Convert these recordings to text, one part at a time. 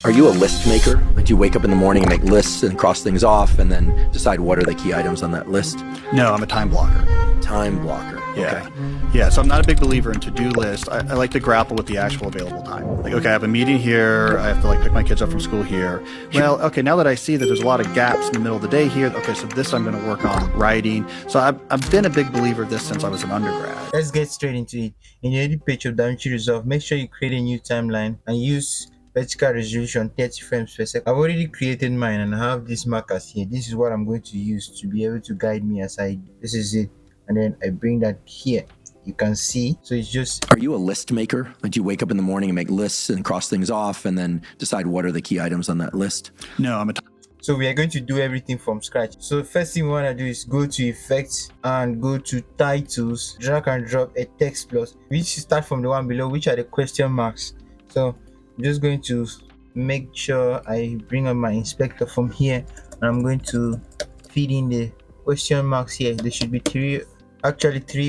Are you a list maker? Like, do you wake up in the morning and make lists and cross things off and then decide what are the key items on that list? No, I'm a time blocker. Time blocker. Yeah. Okay. Yeah, so I'm not a big believer in to-do lists. I like to grapple with the actual available time. Like, okay, I have a meeting here. I have to pick my kids up from school here. Well, okay, now that I see that there's a lot of gaps in the middle of the day here, okay, so this I'm going to work on writing. So I've been a big believer of this since I was an undergrad. Let's get straight into it. In your edit page of Davinci Resolve, make sure you create a new timeline and use vertical resolution 30 frames per second. I've already created mine and I have these markers here. This is what I'm going to use to be able to guide me as this is it. And then I bring that here. You can see. So it's just. Are you a list maker? Like, do you wake up in the morning and make lists and cross things off and then decide what are the key items on that list? No, I'm a So we are going to do everything from scratch. So the first thing we want to do is go to effects and go to titles, drag and drop a text plus. We need to start from the one below, which are the question marks. So I'm just going to make sure I bring up my inspector from here, and I'm going to feed in the question marks here. There should be three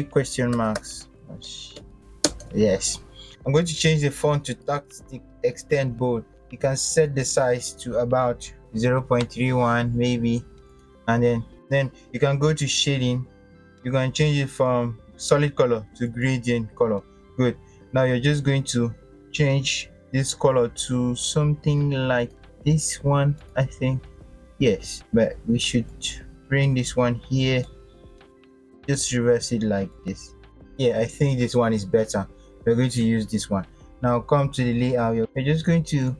question marks. Yes. I'm going to change the font to text extend bold. You can set the size to about 0.31 maybe, and then you can go to shading. You can change it from solid color to gradient color. Good. Now you're just going to change this color to something like this one, I think. Yes, but we should bring this one here, just reverse it like this. Yeah, I think this one is better. We're going to use this one. Now come to the layout. We're just going to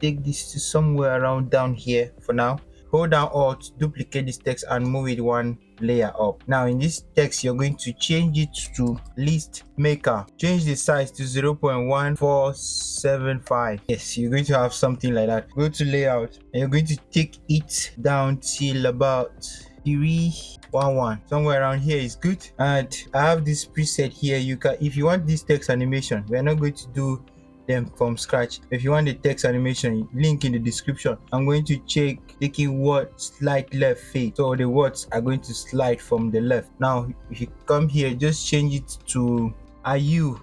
take this to somewhere around down here for now. Hold down Alt, duplicate this text and move it one layer up. Now in this text, you're going to change it to list maker. Change the size to 0.1475. Yes, you're going to have something like that. Go to layout and you're going to take it down till about 311. Somewhere around here is good. And I have this preset here. You can, if you want this text animation, we're not going to do them from scratch. If you want the text animation, link in the description. I'm going to check taking word slide left fade, so the words are going to slide from the left. Now if you come here, just change it to IU.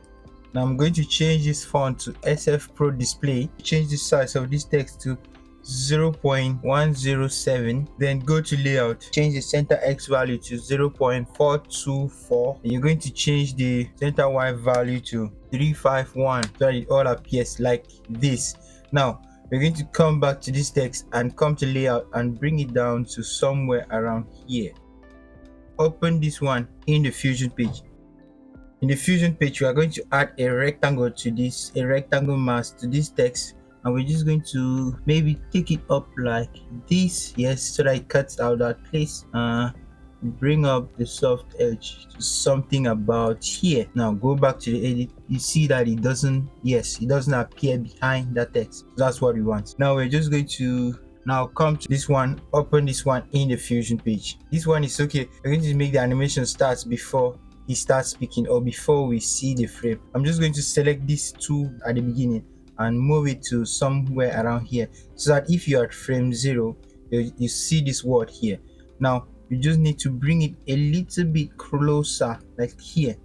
Now I'm going to change this font to SF Pro Display. Change the size of this text to 0.107. then go to layout, change the center X value to 0.424. you're going to change the center Y value to 351 so that it all appears like this. Now we're going to come back to this text and come to layout and bring it down to somewhere around here. Open this one in the Fusion page. In the Fusion page, we are going to add a rectangle to this, a rectangle mask to this text, and we're just going to maybe take it up like this. Yes, so that it cuts out that place. Bring up the soft edge to something about here. Now go back to the edit. You see that it doesn't appear behind that text. That's what we want. Now we're just going to come to this one, open this one in the Fusion page. This one is okay. We're going to make the animation starts before he starts speaking or before we see the frame. I'm just going to select these two at the beginning and move it to somewhere around here, so that if you're at frame 0, you see this word here. Now you just need to bring it a little bit closer, like here,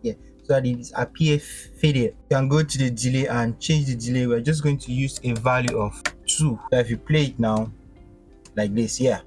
yeah, so that it appears faded. You can go to the delay and change the delay. We're just going to use a value of 2. So if you play it now like this, yeah,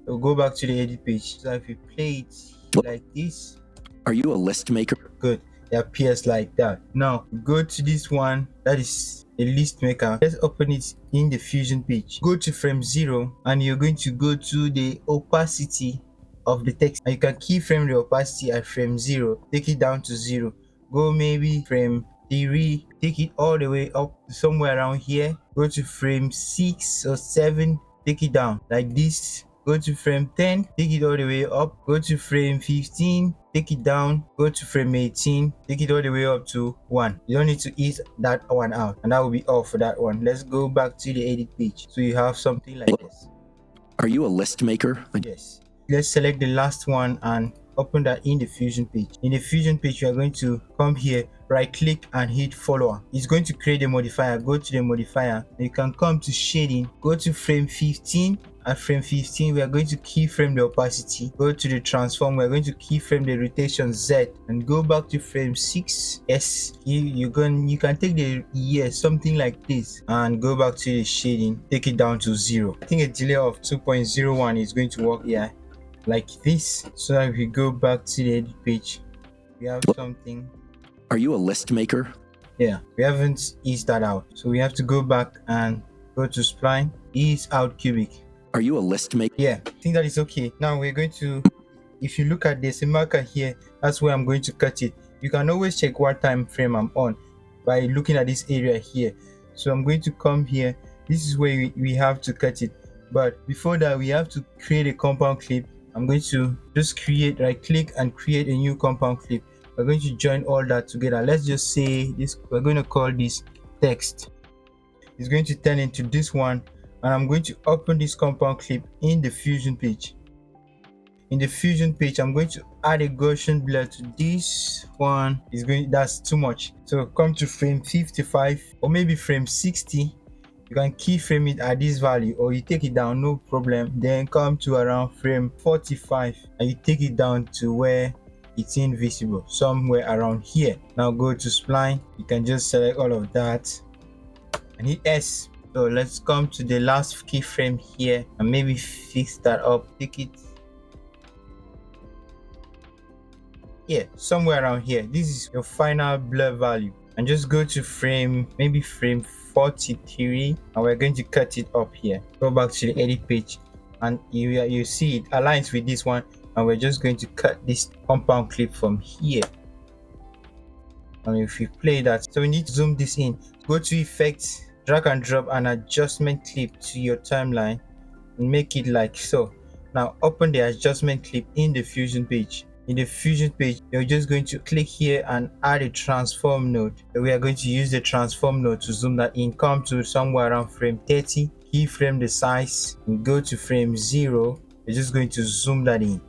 we'll go back to the edit page. So if you play it like this, are you a list maker? Good. It appears like that. Now go to this one, that is a list maker. Let's open it in the Fusion page. Go to frame 0 and you're going to go to the opacity of the text, and you can keyframe the opacity at frame 0. Take it down to 0. Go maybe frame 3, take it all the way up to somewhere around here. Go to frame 6 or 7, take it down like this. Go to frame 10, take it all the way up. Go to frame 15, take it down. Go to frame 18, take it all the way up to 1. You don't need to ease that one out, and that will be all for that one. Let's go back to the edit page. So you have something like this. Are you a list maker? Yes. Let's select the last one and open that in the Fusion page. In the Fusion page, you are going to come here, right click and hit follower. It's going to create a modifier. Go to the modifier. You can come to shading, go to frame 15. At frame 15, we are going to keyframe the opacity. Go to the transform, we're going to keyframe the rotation Z and go back to frame 6. Yes, you can take the year, something like this, and go back to the shading, take it down to 0. I think a delay of 2.01 is going to work here like this. So if we go back to the edit page, we have something. Are you a list maker? Yeah, we haven't eased that out, so we have to go back and go to spline, ease out cubic. Are you a list maker? Yeah, I think that is okay. Now we're going to, if you look at this, a marker here, that's where I'm going to cut it. You can always check what time frame I'm on by looking at this area here. So I'm going to come here. This is where we have to cut it. But before that, we have to create a compound clip. I'm going to just right click and create a new compound clip. We're going to join all that together. Let's just say this, we're going to call this text. It's going to turn into this one. And I'm going to open this compound clip in the Fusion page. In the Fusion page, I'm going to add a Gaussian blur to this one. That's too much. So come to frame 55 or maybe frame 60. You can keyframe it at this value or you take it down, no problem. Then come to around frame 45 and you take it down to where it's invisible, somewhere around here. Now go to spline. You can just select all of that and hit S. So let's come to the last keyframe here and maybe fix that up. Take it, yeah, somewhere around here. This is your final blur value, and just go to maybe frame 43, and we're going to cut it up here. Go back to the edit page and you see it aligns with this one, and we're just going to cut this compound clip from here. And if we play that, so we need to zoom this in. Go to effects, drag and drop an adjustment clip to your timeline and make it like so. Now open the adjustment clip in the Fusion page. In the Fusion page, you're just going to click here and add a transform node. We are going to use the transform node to zoom that in. Come to somewhere around frame 30, keyframe the size and go to frame 0. You're just going to zoom that in.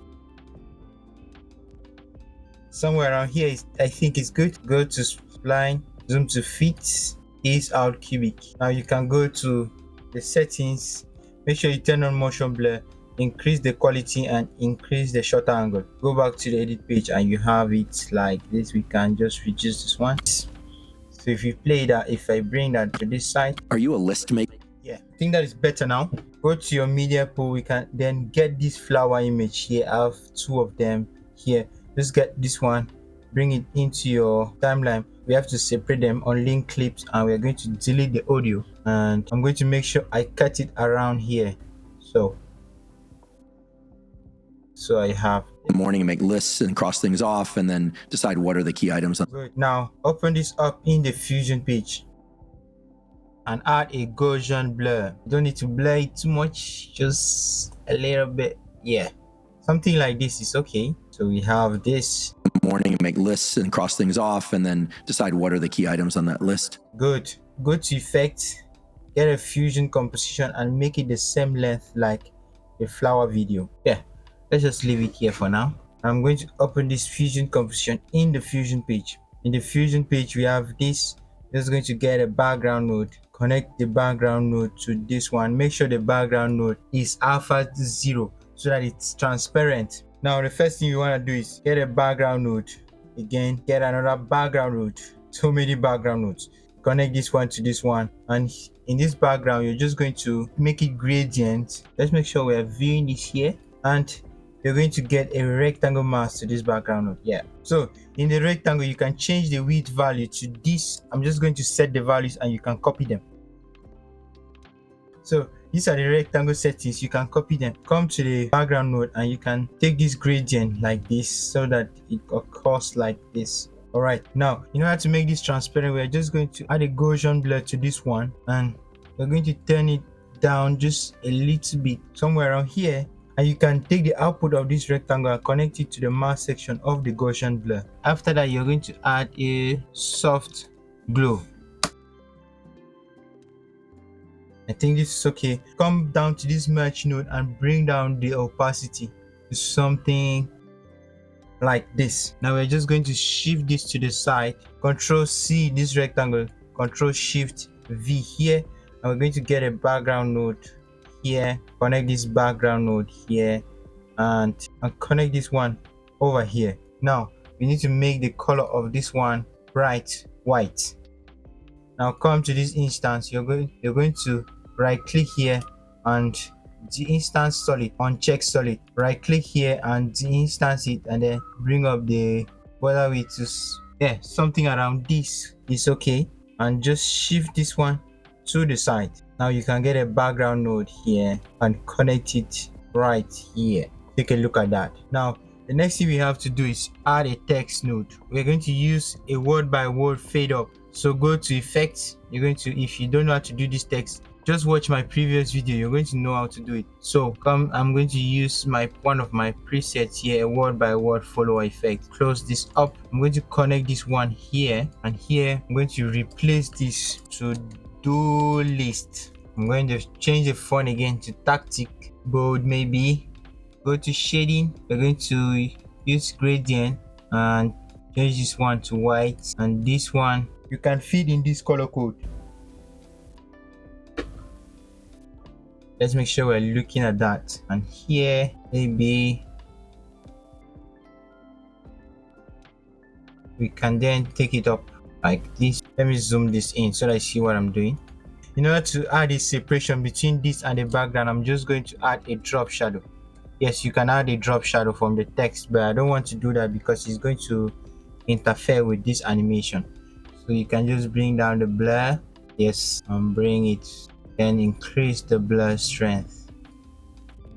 Somewhere around here, I think it's good. Go to spline, zoom to fit, ease out cubic. Now you can go to the settings, make sure you turn on motion blur, increase the quality and increase the shutter angle. Go back to the edit page and you have it like this. We can just reduce this one. So if you play that, if I bring that to this side, are you a list maker? Yeah, I think that is better now. Go to your media pool. We can then get this flower image here. I have 2 of them here. Just get this one, bring it into your timeline. We have to separate them on link clips and we're going to delete the audio, and I'm going to make sure I cut it around here. So I have In the morning and make lists and cross things off and then decide what are the key items. good. Now open this up in the Fusion page and add a Gaussian blur. You don't need to blur it too much, just a little bit. Yeah, something like this is okay. So we have this. In the morning and make lists and cross things off and then decide what are the key items on that list. Good. Go to effect, get a Fusion composition and make it the same length like the flower video. Yeah, let's just leave it here for now. I'm going to open this Fusion composition in the Fusion page. In the Fusion page, we have this. Just going to get a background node, connect the background node to this one. Make sure the background node is alpha 0 so that it's transparent. Now the first thing you want to do is get a background node. Again, get another background node. So many background nodes. Connect this one to this one, and in this background you're just going to make it gradient. Let's make sure we're viewing this here, and you're going to get a rectangle mask to this background node. Yeah, so in the rectangle you can change the width value to this. I'm just going to set the values and you can copy them. So these are the rectangle settings. You can copy them. Come to the background node and you can take this gradient like this so that it occurs like this. All right, now in order to make this transparent, we're just going to add a Gaussian blur to this one, and we're going to turn it down just a little bit, somewhere around here. And you can take the output of this rectangle and connect it to the mask section of the Gaussian blur. After that, you're going to add a soft glow. I think this is okay. Come down to this merge node and bring down the opacity to something like this. Now we're just going to shift this to the side, Control C this rectangle, Control Shift V here, and we're going to get a background node here, connect this background node here, and connect this one over here. Now we need to make the color of this one bright white. Now come to this instance, you're going to right click here and the instance solid, uncheck solid, right click here and deinstance it, and then bring up the border width to something around this is okay, and just shift this one to the side. Now you can get a background node here and connect it right here. Take a look at that. Now the next thing we have to do is add a text node. We're going to use a word by word fade up. So go to effects. You're going to, if you don't know how to do this text, just watch my previous video, you're going to know how to do it. So I'm going to use one of my presets here, a word by word follow effect. Close this up. I'm going to connect this one here, and here I'm going to replace this to do list. I'm going to change the font again to tactic bold maybe. Go to shading. We're going to use gradient and change this one to white, and this one you can feed in this color code. Let's make sure we're looking at that, and here maybe we can then take it up like this. Let me zoom this in so that I see what I'm doing. In order to add a separation between this and the background, I'm just going to add a drop shadow. Yes, you can add a drop shadow from the text, but I don't want to do that because it's going to interfere with this animation. So you can just bring down the blur, yes, and bring it, then increase the blur strength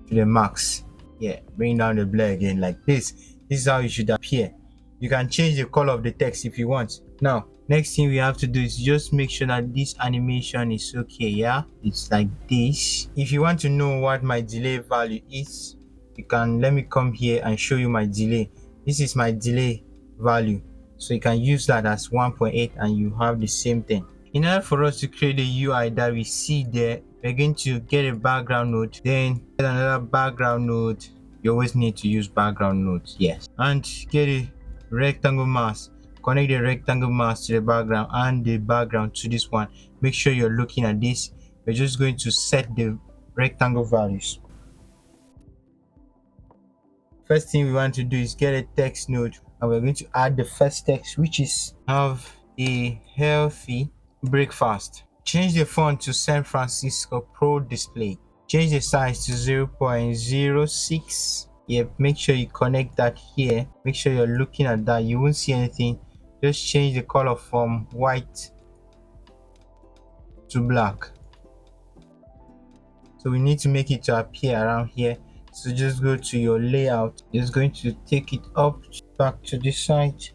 to the max. Yeah, bring down the blur again like this. This is how it should appear. You can change the color of the text if you want. Now next thing we have to do is just make sure that this animation is okay. Yeah, it's like this. If you want to know what my delay value is, you can let me come here and show you my delay. This is my delay value, so you can use that as 1.8 and you have the same thing. In order for us to create the UI that we see there, we're going to get a background node, then get another background node. You always need to use background nodes, yes, and get a rectangle mask. Connect the rectangle mask to the background and the background to this one. Make sure you're looking at this. We're just going to set the rectangle values. First thing we want to do is get a text node, and we're going to add the first text, which is have a healthy breakfast. Change the font to San Francisco Pro Display. Change the size to 0.06. Yep, make sure you connect that here. Make sure you're looking at that. You won't see anything. Just change the color from white to black. So we need to make it to appear around here. So just go to your layout. Just going to take it up back to this side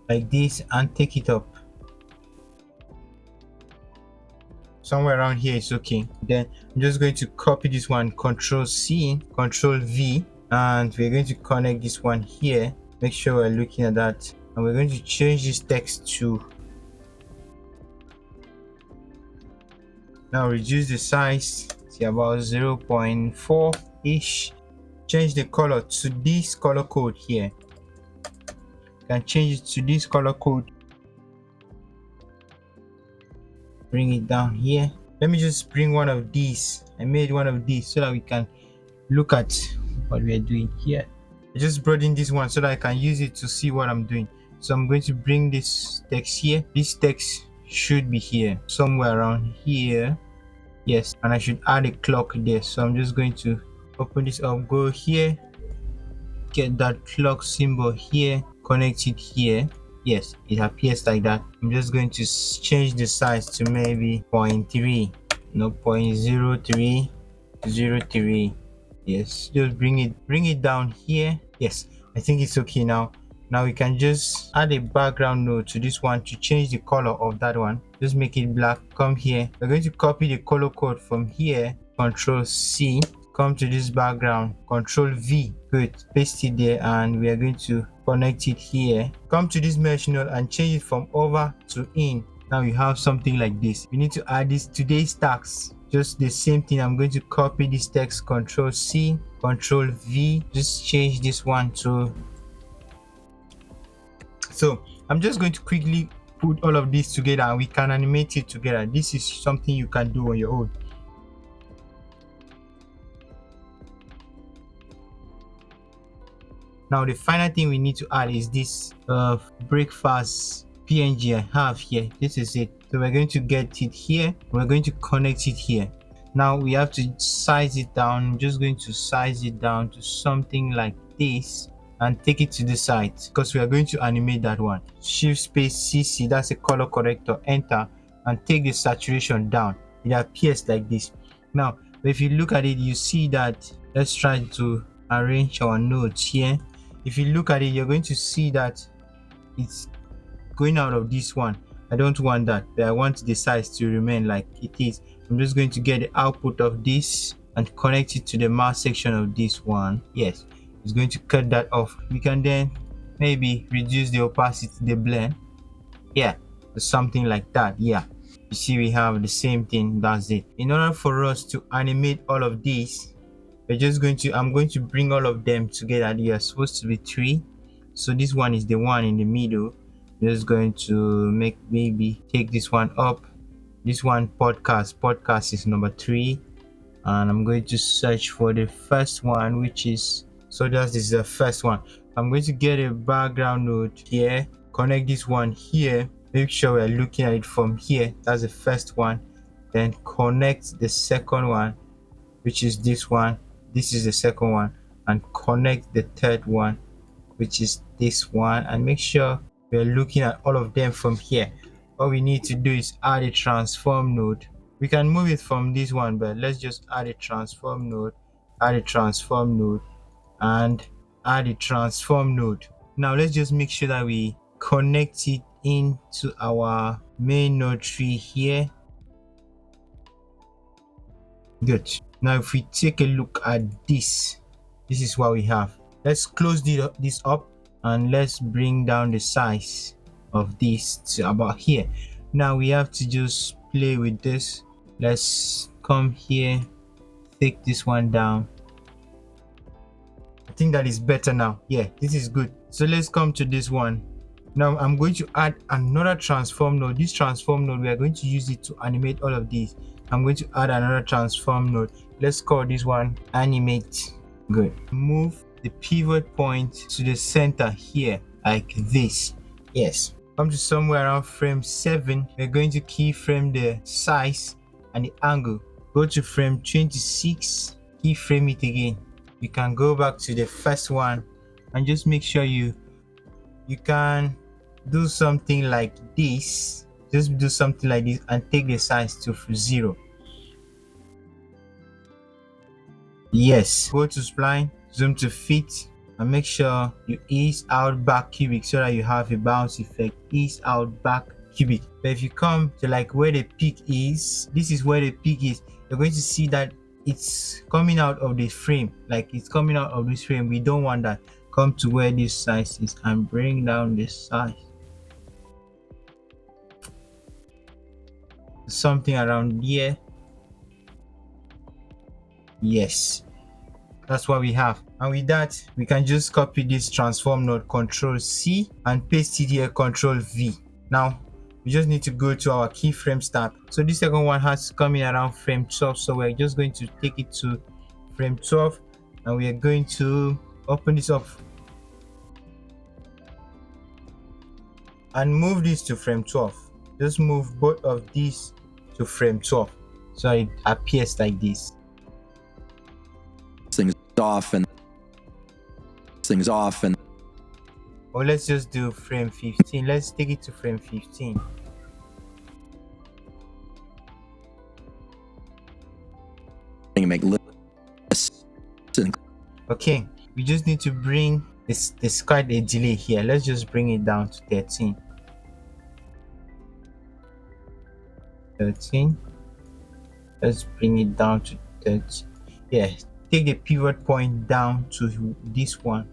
like this and take it up. Somewhere around here is okay. Then I'm just going to copy this one, Control C, Control V, and we're going to connect this one here. Make sure we're looking at that, and we're going to change this text to, now reduce the size to about 0.4 ish. Change the color to this color code here. You can change it to this color code. Bring it down here. Let me just bring one of these. I made one of these so that we can look at what we are doing here. I just brought in this one so that I can use it to see what I'm doing. So I'm going to bring this text here. This text should be here, somewhere around here. Yes, and I should add a clock there. So I'm just going to open this up, go here, get that clock symbol here, connect it here. Yes, it appears like that. I'm just going to change the size to maybe 0.3, no, 0.0303. Yes, just bring it down here. Yes, I think it's okay now. Now we can just add a background node to this one to change the color of that one. Just make it black. Come here. We're going to copy the color code from here. Control C. Come to this background. Control V. Good. Paste it there, and we are going to connect it here. Come to this mesh node and change it from over to in. Now you have something like this. We need to add this today's tax. just the same thing. I'm going to copy this text, Control C, Control V, just change this one to. So I'm just going to quickly put all of this together and we can animate it together. This is something you can do on your own. Now the final thing we need to add is this breakfast PNG I have here. This is it. So we're going to get it here. We're going to connect it here. Now we have to size it down. I'm just going to size it down to something like this and take it to the side because we are going to animate that one. Shift space CC, that's a color corrector, enter, and take the saturation down. It appears like this. Now if you look at it, you see that, let's try to arrange our nodes here. If you look at it, you're going to see that it's going out of this one. I don't want that, but I want the size to remain like it is. I'm just going to get the output of this and connect it to the mask section of this one. Yes, it's going to cut that off. We can then maybe reduce the opacity, the blend. Yeah, something like that. Yeah, you see we have the same thing. That's it. In order for us to animate all of these, we're just going to, I'm going to bring all of them together. They are supposed to be 3. So this one is the one in the middle. I'm just going to make, maybe take this one up. This one, podcast is number 3. And I'm going to search for the first one, which is, so that is the first one. I'm going to get a background node here, connect this one here, make sure we're looking at it from here. That's the first one. Then connect the second one, which is this one. This is the second one, and connect the third one, which is this one, and make sure we're looking at all of them from here. All we need to do is add a transform node. We can move it from this one, but let's just add a transform node, add a transform node, and add a transform node. Now let's just make sure that we connect it into our main node tree here. Good. Now if we take a look at this is what we have. Let's close this up and let's bring down the size of this to about here. Now we have to just play with this. Let's come here, take this one down. I think that is better now. Yeah, this is good. So let's come to this one. Now I'm going to add another transform node. This transform node, we are going to use it to animate all of these. I'm going to add another transform node. Let's call this one animate. Good. Move the pivot point to the center here like this. Yes. Come to somewhere around frame 7. We're going to keyframe the size and the angle. Go to frame 26, keyframe it again. You can go back to the first one and just make sure you can do something like this. Just do something like this and take the size to 0. Yes. Go to spline, zoom to fit, and make sure you ease out back cubic so that you have a bounce effect. Ease out back cubic. But if you come to like where the peak is, this is where the peak is, you're going to see that it's coming out of the frame. Like it's coming out of this frame. We don't want that. Come to where this size is and bring down this size. Something around here. Yes, that's what we have. And with that, we can just copy this transform node, Control C, and paste it here, Control V. Now we just need to go to our keyframes tab. So this second one has coming around frame 12, so we're just going to take it to frame 12 and we are going to open this up and move this to frame 12. Just move both of these to frame 12 so it appears like this. Things off and or let's just do frame 15. Let's take it to frame 15. make lists. Okay, we just need to bring this. There's quite a delay here. Let's just bring it down to 13. 13. Let's bring it down to 30. Yeah, take the pivot point down to this one,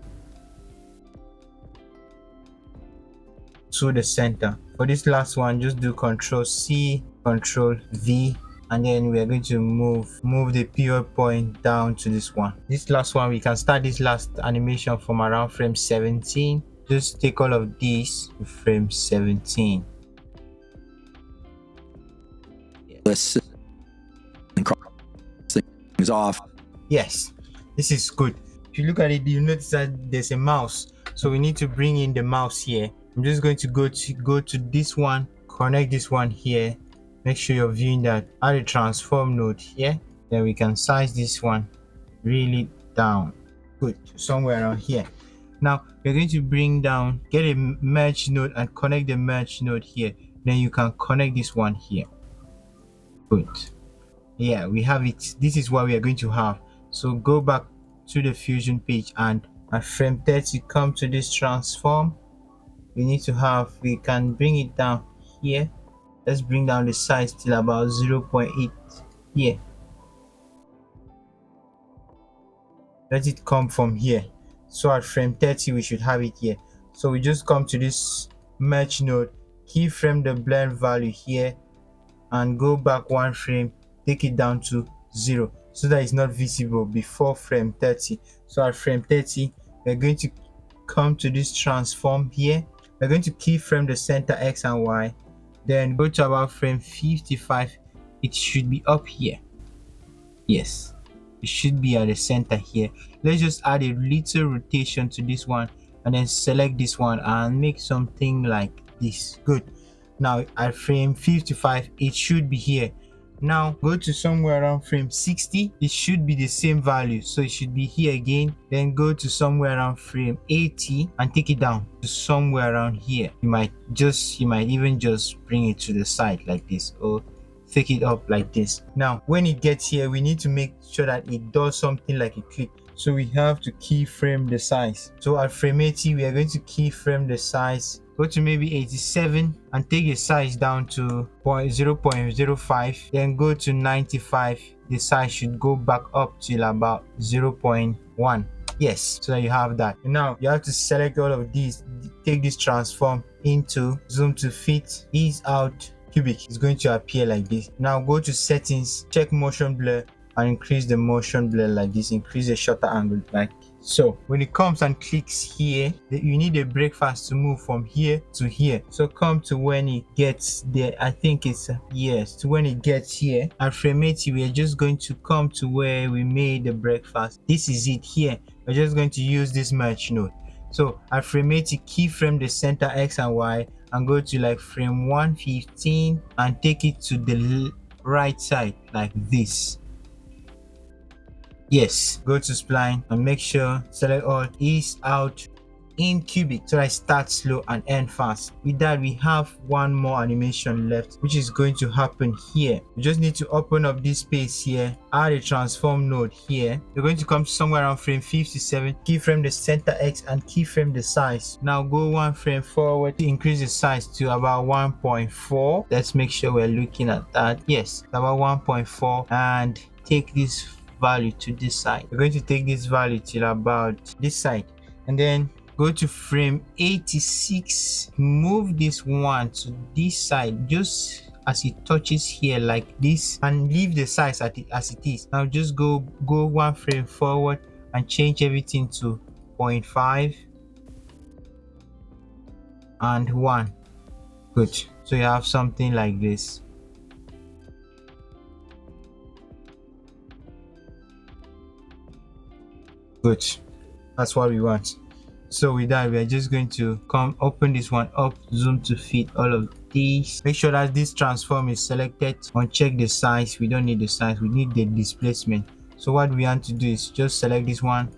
to the center. For this last one, just do Control C, Control V, and then we are going to move the period point down to this one. This last one, we can start this last animation from around frame 17. Just take all of these to frame 17. Lists and cross things off. Yes, this is good. If you look at it, you notice that there's a mouse, so we need to bring in the mouse here. I'm just going to go to this one, connect this one here. Make sure you're viewing that. Add a transform node here. Then we can size this one really down. Good, somewhere around here. Now we're going to bring down, get a merge node and connect the merge node here. Then you can connect this one here. Good. Yeah, we have it. This is what we are going to have. So go back to the Fusion page, and at frame 30, come to this transform. We can bring it down here. Let's bring down the size till about 0.8 here. Let it come from here. So at frame 30, we should have it here. So we just come to this merge node, keyframe the blend value here, and go back one frame, take it down to 0 so that it's not visible before frame 30. So at frame 30, we're going to come to this transform here. We're going to keyframe the center X and Y, then go to about frame 55. It should be up here. Yes, it should be at the center here. Let's just add a little rotation to this one, and then select this one and make something like this. Good. Now at frame 55, it should be here. Now go to somewhere around frame 60. It should be the same value, so it should be here again. Then go to somewhere around frame 80 and take it down to somewhere around here. You might even just bring it to the side like this, or take it up like this. Now when it gets here, we need to make sure that it does something like a click, so we have to keyframe the size. So at frame 80, we are going to keyframe the size. Go to maybe 87 and take the size down to 0.05. Then go to 95. The size should go back up till about 0.1. Yes, so that you have that. Now you have to select all of these. Take this transform into zoom to fit, ease out cubic. It's going to appear like this. Now go to settings, check motion blur, and increase the motion blur like this. Increase the shutter angle like so. When it comes and clicks here, you need a break fast to move from here to here. So come to when it gets there. I think it's yes, to when it gets here. At frame 80, we are just going to come to where we made the break fast. This is it here. We're just going to use this merge node. So at frame 80, keyframe the center X and Y and go to like frame 115 and take it to the right side like this. Yes, go to spline and make sure select all, ease out, in cubic, so I start slow and end fast. With that, we have one more animation left, which is going to happen here. We just need to open up this space here, add a transform node here. You're going to come somewhere around frame 57, keyframe the center X and keyframe the size. Now go one frame forward to increase the size to about 1.4. Let's make sure we're looking at that. Yes, about 1.4, and take this value to this side. We're going to take this value till about this side, and then go to frame 86, move this one to this side just as it touches here like this, and leave the size as it is. Now just go one frame forward and change everything to 0.5 and 1. Good, so you have something like this. Good, that's what we want. So with that, we are just going to come open this one up, zoom to fit all of these. Make sure that this transform is selected. Uncheck the size. We don't need the size, we need the displacement. So what we want to do is just select this one,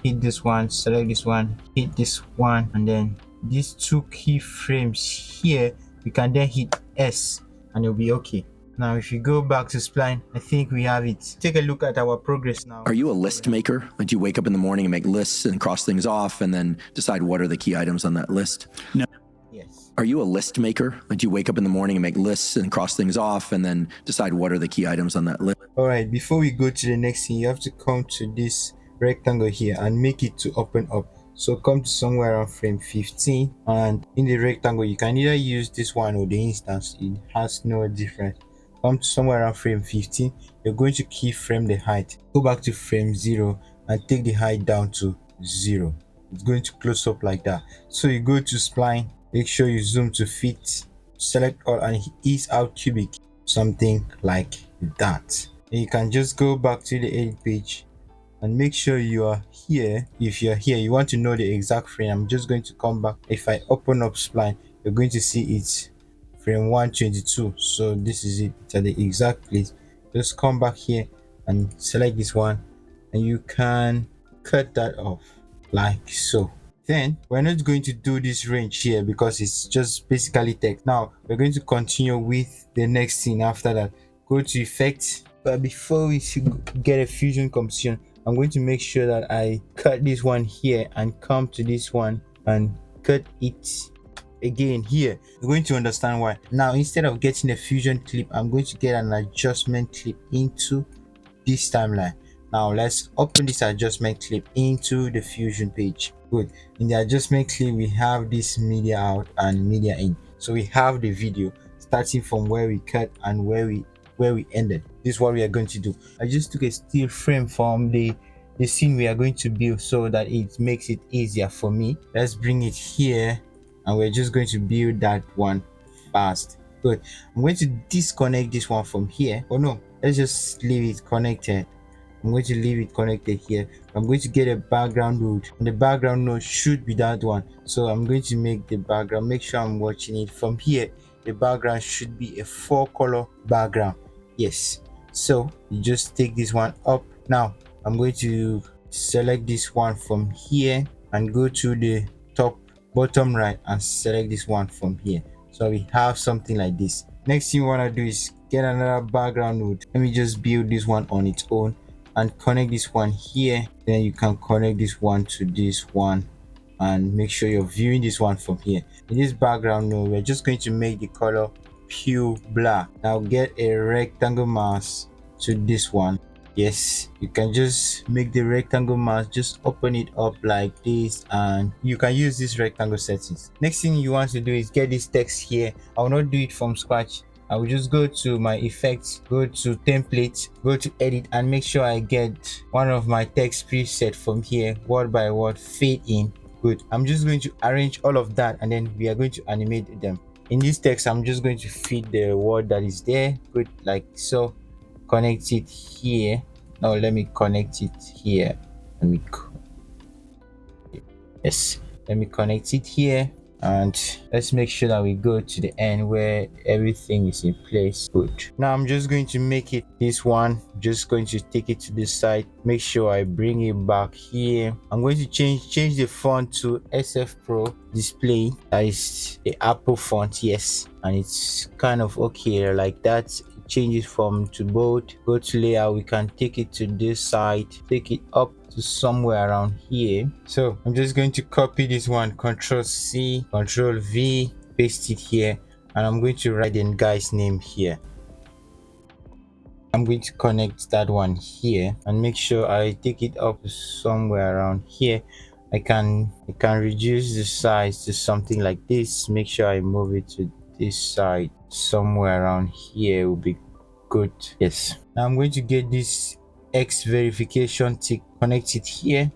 hit this one, select this one, hit this one, and then these two keyframes here, we can then hit S and it'll be okay. Now if you go back to spline, I think we have it. Take a look at our progress now. Are you a list maker? Like, do you wake up in the morning and make lists and cross things off and then decide what are the key items on that list? No. Yes. Are you a list maker? Like, do you wake up in the morning and make lists and cross things off and then decide what are the key items on that list? All right, before we go to the next thing, you have to come to this rectangle here and make it to open up. So come to somewhere around frame 15, and in the rectangle you can either use this one or the instance. It has no difference. come to somewhere around frame 15. You're going to keyframe the height, go back to frame 0 and take the height down to 0. It's going to close up like that. So you go to spline, make sure you zoom to fit, select all and ease out cubic, something like that. And you can just go back to the edit page and make sure you are here. If you're here, you want to know the exact frame. I'm just going to come back. If I open up spline, you're going to see it's frame 122. So this is it. It's at the exact place. Just come back here and select this one, and you can cut that off like so. Then we're not going to do this range here because it's just basically text. Now we're going to continue with the next thing. After that, go to effects. But before we should get a fusion composition, I'm going to make sure that I cut this one here and come to this one and cut it again here. You're going to understand why. Now instead of getting a fusion clip, I'm going to get an adjustment clip into this timeline. Now let's open this adjustment clip into the fusion page. Good. In the adjustment clip, we have this media out and media in. So we have the video starting from where we cut and where we ended. This is what we are going to do. I just took a still frame from the scene we are going to build so that it makes it easier for me. Let's bring it here and we're just going to build that one fast. Good. I'm going to disconnect this one from here. Oh no, let's just leave it connected. I'm going to leave it connected here. I'm going to get a background node, and the background node should be that one. So I'm going to make the background, make sure I'm watching it from here. The background should be a 4-color background. Yes. So you just take this one up. Now I'm going to select this one from here and go to the top bottom right and select this one from here. So we have something like this. Next thing you want to do is get another background node. Let me just build this one on its own and connect this one here. Then you can connect this one to this one and make sure you're viewing this one from here. In this background node, we're just going to make the color pure black. Now get a rectangle mask to this one. Yes, you can just make the rectangle mask, just open it up like this and you can use this rectangle settings. Next thing you want to do is get this text here. I will not do it from scratch. I will just go to my effects, go to template, go to edit and make sure I get one of my text preset from here, word by word, fade in. Good. I'm just going to arrange all of that and then we are going to animate them. In this text, I'm just going to feed the word that is there. Good, like so. Connect it here. Now let me connect it here. Let me connect it here. And let's make sure that we go to the end where everything is in place. Good. Now I'm just going to make it this one, just going to take it to this side, make sure I bring it back here. I'm going to change the font to SF Pro display. That is the Apple font, yes, and it's kind of okay like that. Change it from to bold, go to layout, we can take it to this side, take it up to somewhere around here. So I'm just going to copy this one, Control C, Control V, paste it here, and I'm going to write the guy's name here. I'm going to connect that one here and make sure I take it up to somewhere around here. I can reduce the size to something like this. Make sure I move it to this side somewhere around here will be good. Yes. Now I'm going to get this X verification tick, connect it here.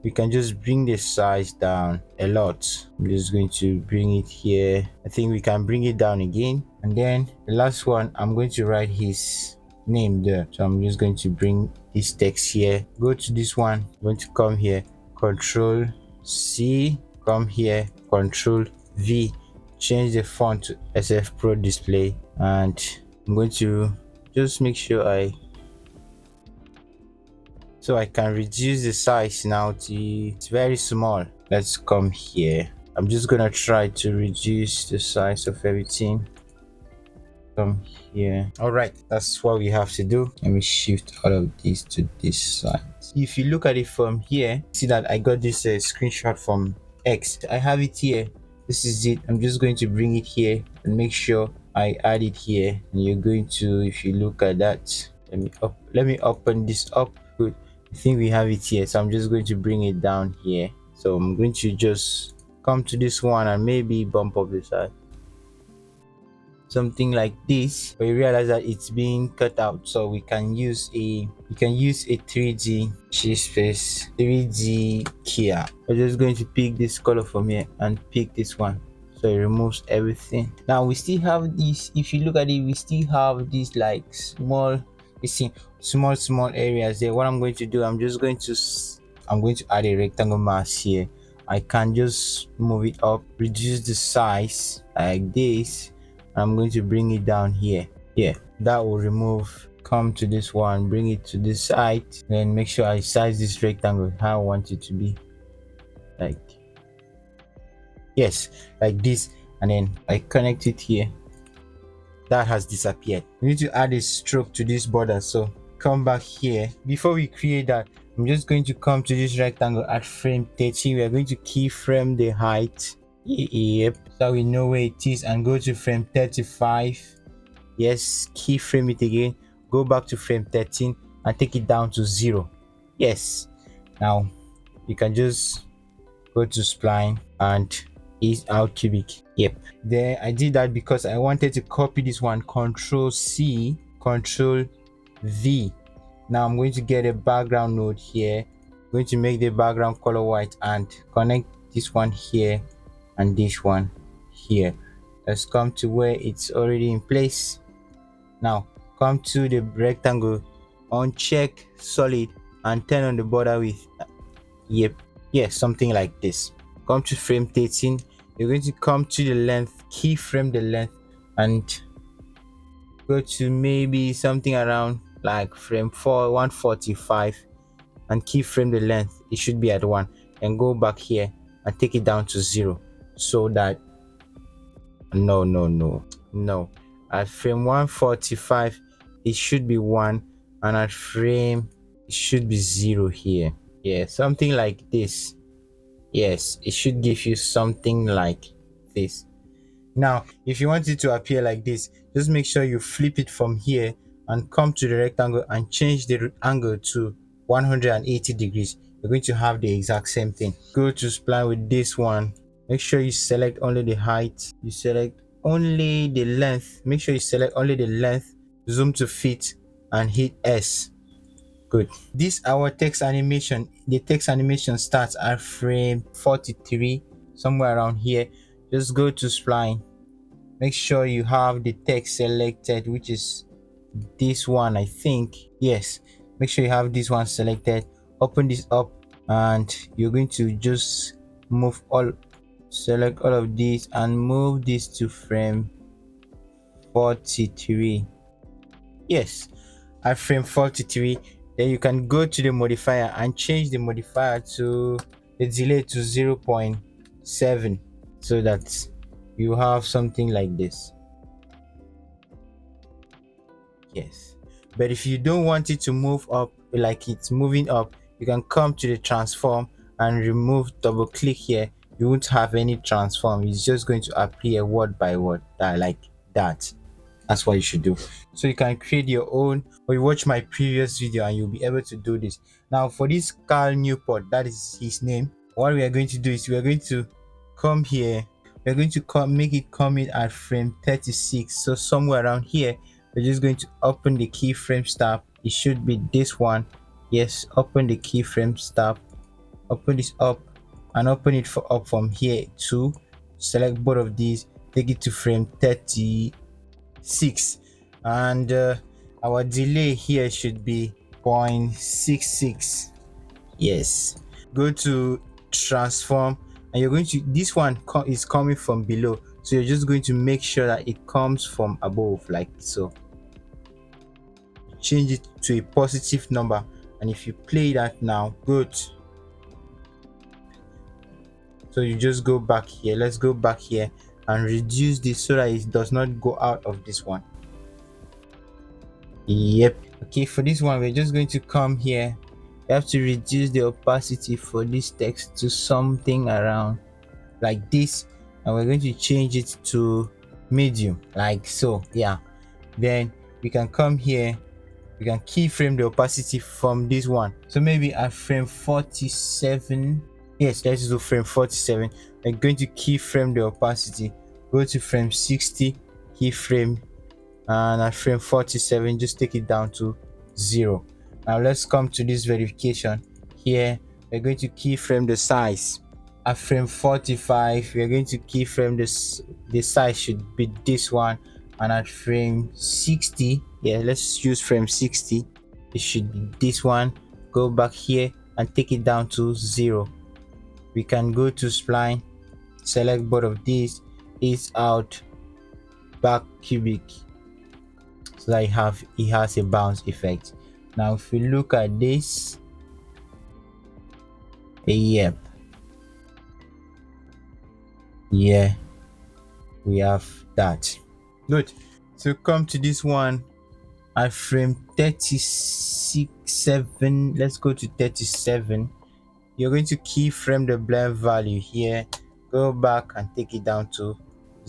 We can just bring the size down a lot. I'm just going to bring it here. I think we can bring it down again. And then the last one, I'm going to write his name there. So I'm just going to bring this text here. Go to this one. I'm going to come here. Control C. Come here. Control V. Change the font to SF Pro display. And I'm going to just make sure I can reduce the size now to it's very small. Let's come here. I'm just gonna try to reduce the size of everything. Come here. All right, that's what we have to do. Let me shift all of these to this side. If you look at it from here, see that I got this screenshot from X. I have it here. This is it. I'm just going to bring it here and make sure I add it here. And you're going to, if you look at that, let me open this up. Good. I think we have it here, so I'm just going to bring it down here. So I'm going to just come to this one and maybe bump up the side something like this, but you realize that it's being cut out, so we can use a 3D space 3D keyer. We're just going to pick this color from here and pick this one, so it removes everything. Now we still have this, if you look at it, we still have these like small, you see, small areas there. What I'm going to do, I'm going to add a rectangle mask here. I can just move it up, reduce the size like this. I'm going to bring it down here. That will remove. Come to this one, bring it to this side, then make sure I size this rectangle how I want it to be, like like this, and then I connect it here. That has disappeared. We need to add a stroke to this border, so come back here. Before we create that, I'm just going to come to this rectangle at frame 30. We are going to keyframe the height, so we know where it is, and go to frame 35. Yes, keyframe it again, go back to frame 13 and take it down to 0. Yes, now you can just go to spline and ease out cubic. There, I did that because I wanted to copy this one. Control C, Control V. Now I'm going to get a background node here. I'm going to make the background color white and connect this one here and this one here. Let's come to where it's already in place. Now come to the rectangle, uncheck solid and turn on the border width. Something like this. Come to frame 13. You're going to come to the length, keyframe the length, and go to maybe something around like frame 145 and keyframe the length. It should be at 1, and go back here and take it down to 0, so that no, at frame 145 it should be 1, and at frame it should be 0 here. Something like this. Yes, it should give you something like this. Now if you want it to appear like this, just make sure you flip it from here and come to the rectangle and change the angle to 180 degrees. You're going to have the exact same thing. Go to spline with this one, make sure you select only the height, you select only the length, make sure you select only the length, zoom to fit and hit S. Good. This our text animation. The text animation starts at frame 43, somewhere around here. Just go to spline, make sure you have the text selected, which is this one, I think. Yes, make sure you have this one selected. Open this up and you're going to just select all of these and move this to frame 43. Yes, at frame 43. Then you can go to the modifier and change the modifier to the delay to 0.7, so that you have something like this. Yes, but if you don't want it to move up like it's moving up, you can come to the transform and remove, double click here. You won't have any transform, it's just going to appear word by word, like that. That's what you should do. So you can create your own, or you watch my previous video and you'll be able to do this. Now for this Carl Newport, that is his name, what we are going to do is we are going to come here, we're going to make it come in at frame 36, so somewhere around here. We're just going to open the keyframe stop. It should be this one. Yes, open the keyframe stop, open this up and open it up from here too. Select both of these, take it to frame 36, and our delay here should be 0.66. Yes, go to transform and you're going to, this one is coming from below, so you're just going to make sure that it comes from above, like so. Change it to a positive number, and if you play that now, good. So you just go back here, let's go back here and reduce this so that it does not go out of this one. Okay, for this one we're just going to come here. You have to reduce the opacity for this text to something around like this, and we're going to change it to medium, like so. Then we can come here, we can keyframe the opacity from this one, so maybe at frame 47. Yes, let's do frame 47. We're going to keyframe the opacity, go to frame 60, keyframe, and at frame 47 just take it down to 0. Now let's come to this verification. Here we're going to keyframe the size. At frame 45 we're going to keyframe this, the size should be this one, and at frame 60, yeah, let's use frame 60, it should be this one. Go back here and take it down to 0. We can go to spline, select both of these, ease out, back cubic, so that it has a bounce effect. Now if we look at this, yep, yeah, we have that. Good. So come to this one at frame 36.7, let's go to 37. You're going to keyframe the blend value here, go back and take it down to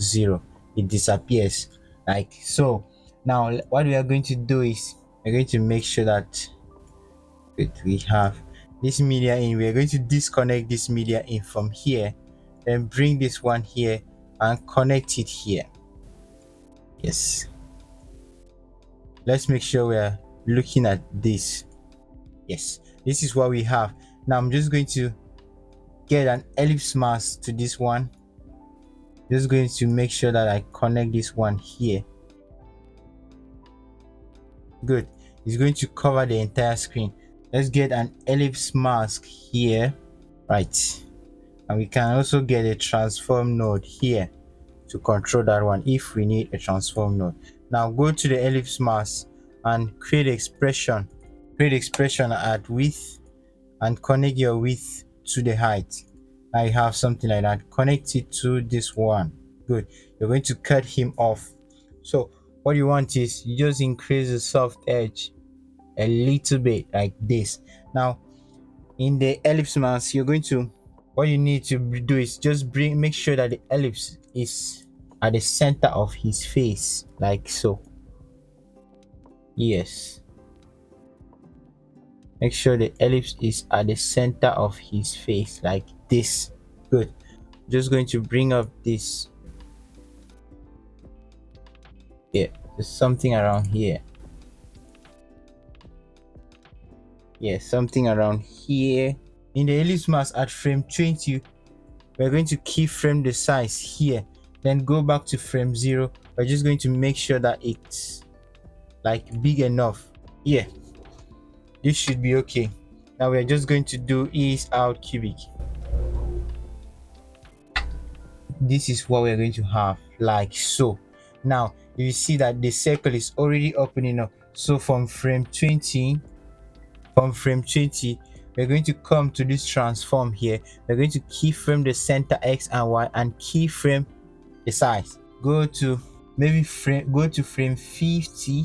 0. It disappears like so. Now what we are going to do is we're going to make sure that we have this media in. We're going to disconnect this media in from here, then bring this one here and connect it here. Yes, let's make sure we're looking at this. Yes, this is what we have. Now I'm just going to get an ellipse mask to this one. Just going to make sure that I connect this one here. Good. It's going to cover the entire screen. Let's get an ellipse mask here, right? And we can also get a transform node here to control that one if we need a transform node. Now go to the ellipse mask and create expression at width and connect your width to the height. I have something like that. Connect it to this one. Good. You're going to cut him off. So what you want is you just increase the soft edge a little bit like this. Now in the ellipse mask, you're going to, what you need to do is just make sure that the ellipse is at the center of his face like so. Yes, make sure the ellipse is at the center of his face like this. Good. Just going to bring up this. Yeah, there's something around here. Yeah, something around here. In the ellipse mask at frame 20, we're going to keyframe the size here, then go back to frame 0. We're just going to make sure that it's like big enough. Yeah, this should be okay. Now we're just going to do ease out cubic. This is what we're going to have like so. Now you see that the circle is already opening up. So from frame 20, we're going to come to this transform here. We're going to keyframe the center X and Y and keyframe the size. Go to frame 50,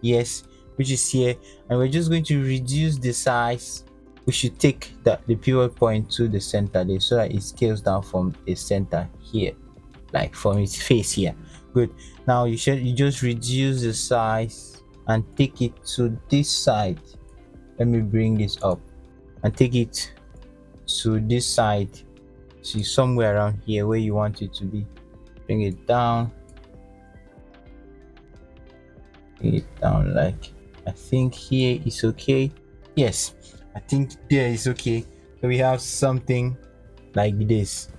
yes, which is here, and we're just going to reduce the size. We should take the pivot point to the center there so that it scales down from the center here, like from its face here. Good. Now you just reduce the size and take it to this side. Let me bring this up and take it to this side. See, somewhere around here where you want it to be. Bring it down. Bring it down like, I think here is okay. Yes, I think there is okay. So we have something like this.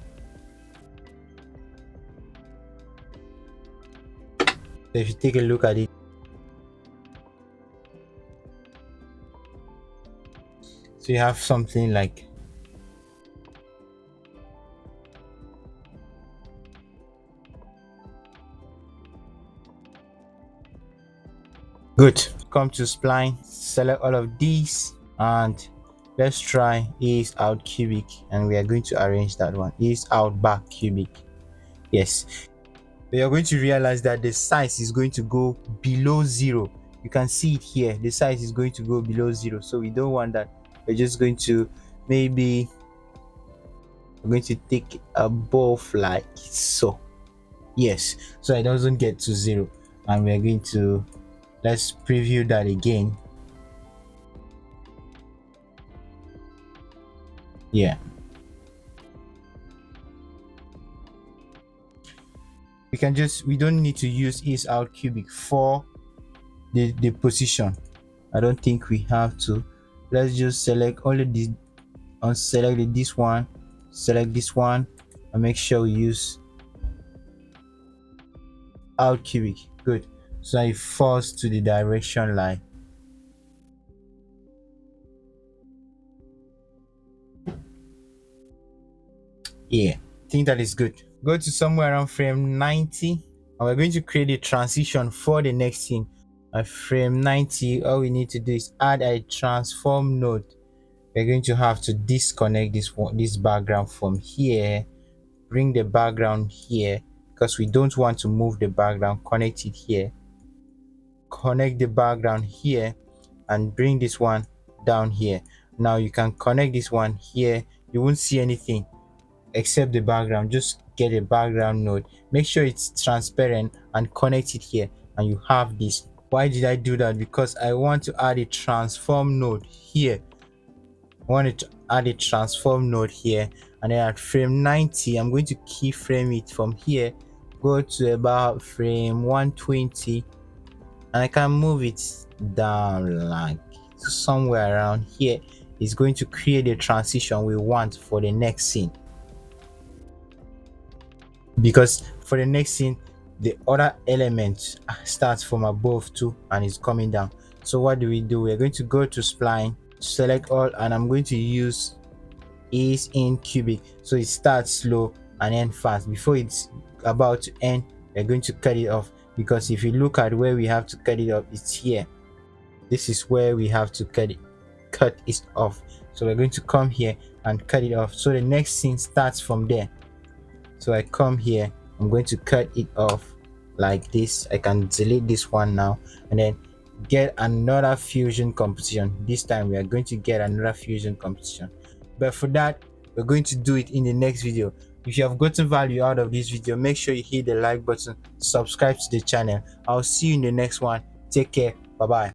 So if you take a look at it, so you have something like good. Come to spline, select all of these, and let's try ease out cubic, and we are going to arrange that one. Ease out back cubic. Yes, we are going to realize that the size is going to go below 0. You can see it here, the size is going to go below 0, so we don't want that. We're just going to we're going to take above like so. Yes, so it doesn't get to 0, and we're going to, let's preview that again. Yeah, we don't need to use is out cubic for the position. I don't think we have to. Let's just select all of these, unselect this one, select this one, and make sure we use out cubic. Good. So it falls to the direction line. Yeah, I think that is good. Go to somewhere around frame 90, and we're going to create a transition for the next scene. At frame 90, all we need to do is add a transform node. We're going to have to disconnect this background from here, bring the background here, because we don't want to move the background. Connect it here, connect the background here, and bring this one down here. Now you can connect this one here. You won't see anything except the background. Just get a background node, make sure it's transparent, and connect it here, and you have this. Why did I do that? Because I want to add a transform node here. I want to add a transform node here, and then at frame 90 I'm going to keyframe it from here, go to about frame 120, and I can move it down like somewhere around here. It's going to create a transition we want for the next scene, because for the next scene the other element starts from above too and is coming down. So what do? We're going to go to spline, select all, and I'm going to use is in cubic, so it starts slow and end fast. Before it's about to end, we're going to cut it off, because if you look at where we have to cut it off, it's here. This is where we have to cut it off. So we're going to come here and cut it off, so the next scene starts from there. So I come here, I'm going to cut it off like this. I can delete this one now, and then get another fusion composition. This time we are going to get another fusion composition, but for that we're going to do it in the next video. If you have gotten value out of this video, make sure you hit the like button, subscribe to the channel. I'll see you in the next one. Take care. Bye bye.